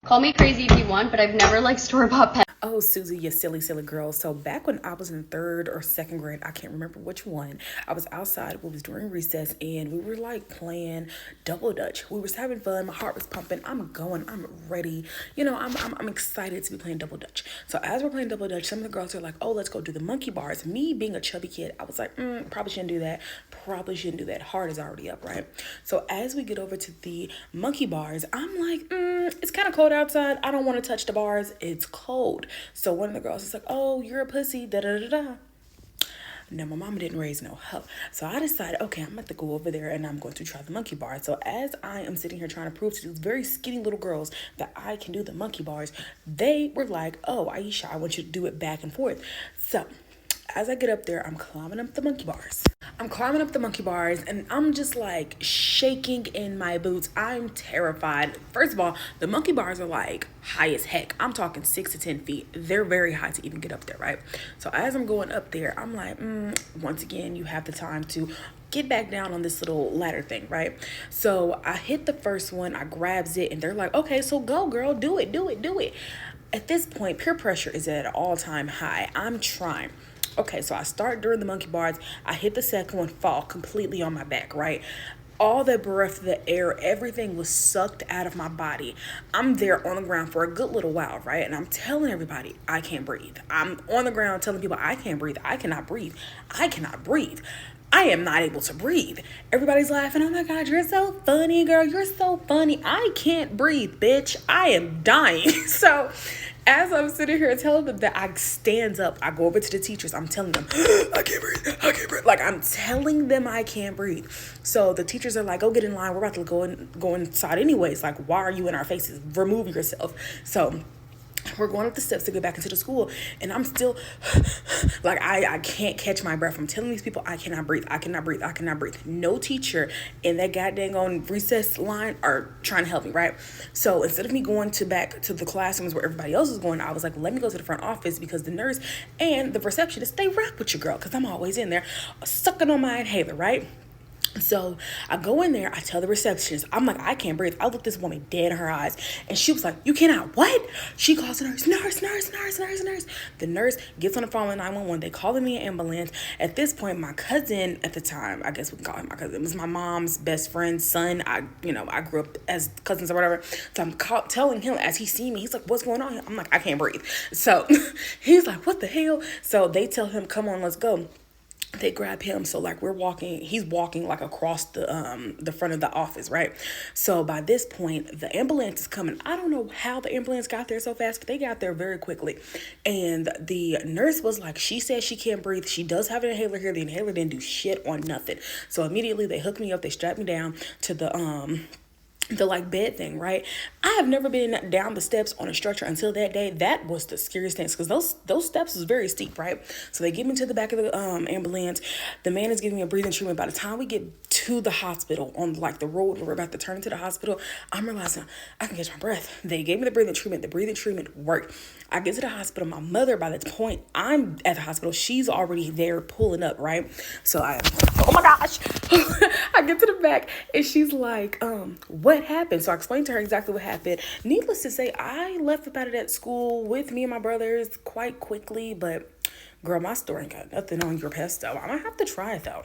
Call me crazy if you want, but I've never liked store-bought pets. Oh, Susie, you silly, silly girl. So back when I was in third or second grade, I can't remember which one, I was outside. It was during recess and we were like playing double dutch. We was having fun. My heart was pumping. I'm going. I'm ready. I'm excited to be playing double dutch. So as we're playing double dutch, some of the girls are like, oh, let's go do the monkey bars. Me being a chubby kid, I was like, probably shouldn't do that. Probably shouldn't do that. Heart is already up, right? So as we get over to the monkey bars, I'm like, it's kind of cold outside. I don't want to touch the bars. It's cold. So one of the girls is like, oh, you're a pussy, da da da da. No, my mama didn't raise no hoe. So I decided, okay, I'm going to go over there and I'm going to try the monkey bars. So as I am sitting here trying to prove to these very skinny little girls that I can do the monkey bars, they were like, oh, Aisha, I want you to do it back and forth. So as I get up there, I'm climbing up the monkey bars. And I'm just like shaking in my boots. I'm terrified. First of all, the monkey bars are like high as heck. I'm talking 6 to 10 feet. They're very high to even get up there, right? So as I'm going up there, I'm like, once again, you have the time to get back down on this little ladder thing, right? So I hit the first one, I grabs it, and they're like, okay, so go girl, do it. At this point, peer pressure is at an all-time high. I'm trying. Okay, so I start during the monkey bars. I hit the second one, fall completely on my back, right? All the breath, the air, everything was sucked out of my body. I'm there on the ground for a good little while, right? And I'm telling everybody, I can't breathe. I'm on the ground telling people, I can't breathe. I cannot breathe. I cannot breathe. I am not able to breathe. Everybody's laughing. Oh my God, you're so funny, girl. You're so funny. I can't breathe, bitch. I am dying. So as I'm sitting here telling them that, I stands up, I go over to the teachers, I'm telling them, I can't breathe. Like I'm telling them I can't breathe. So the teachers are like, go get in line. We're about to go inside anyways. Like, why are you in our faces? Remove yourself. So we're going up the steps to get back into the school, and I'm still like I can't catch my breath. I'm telling these people I cannot breathe. No teacher in that goddamn on recess line are trying to help me, right? So instead of me going back to the classrooms where everybody else is going, I was like, let me go to the front office because the nurse and the receptionist, they rock with your girl because I'm always in there sucking on my inhaler, right? So I go in there, I tell the receptionist, I'm like, I can't breathe. I look this woman dead in her eyes. And she was like, you cannot what? She calls the nurse. The nurse gets on the phone with 911. They call me an ambulance. At this point, my cousin at the time, I guess we can call him my cousin, it was my mom's best friend's son. I grew up as cousins or whatever. So I'm telling him as he see me, he's like, what's going on? I'm like, I can't breathe. So he's like, what the hell? So they tell him, come on, let's go. They grab him, so like he's walking like across the front of the office, right? So by this point the ambulance is coming. I don't know how the ambulance got there so fast, but they got there very quickly. And the nurse was like, she said she can't breathe, she does have an inhaler here. The inhaler didn't do shit on nothing. So immediately they hooked me up, they strapped me down to the like bed thing, right? I have never been down the steps on a stretcher until that day. That was the scariest thing because those steps was very steep, right? So they get me to the back of the ambulance. The man is giving me a breathing treatment. By the time we get to the hospital on like the road, we're about to turn into the hospital, I'm realizing I can catch my breath. They gave me the breathing treatment. The breathing treatment worked. I get to the hospital. My mother, by this point, I'm at the hospital. She's already there pulling up, right? So oh my gosh. I get to the back and she's like, what happened? So I explained to her exactly what happened. Needless to say, I left up out of that school with me and my brothers quite quickly, but girl, my story ain't got nothing on your pesto. I might have to try it though.